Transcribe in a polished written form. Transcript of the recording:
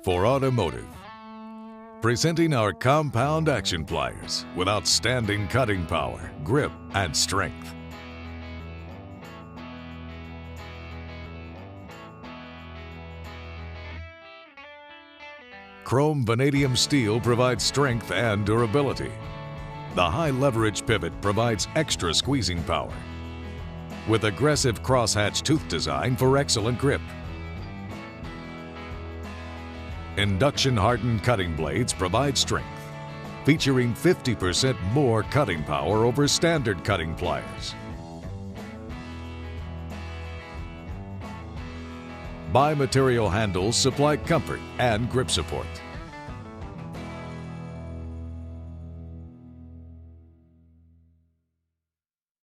for automotive. Presenting our compound action pliers with outstanding cutting power, grip, and strength. Chrome vanadium steel provides strength and durability. The high leverage pivot provides extra squeezing power, with aggressive crosshatch tooth design for excellent grip. Induction hardened cutting blades provide strength, featuring 50% more cutting power over standard cutting pliers. Bi-material handles supply comfort and grip support.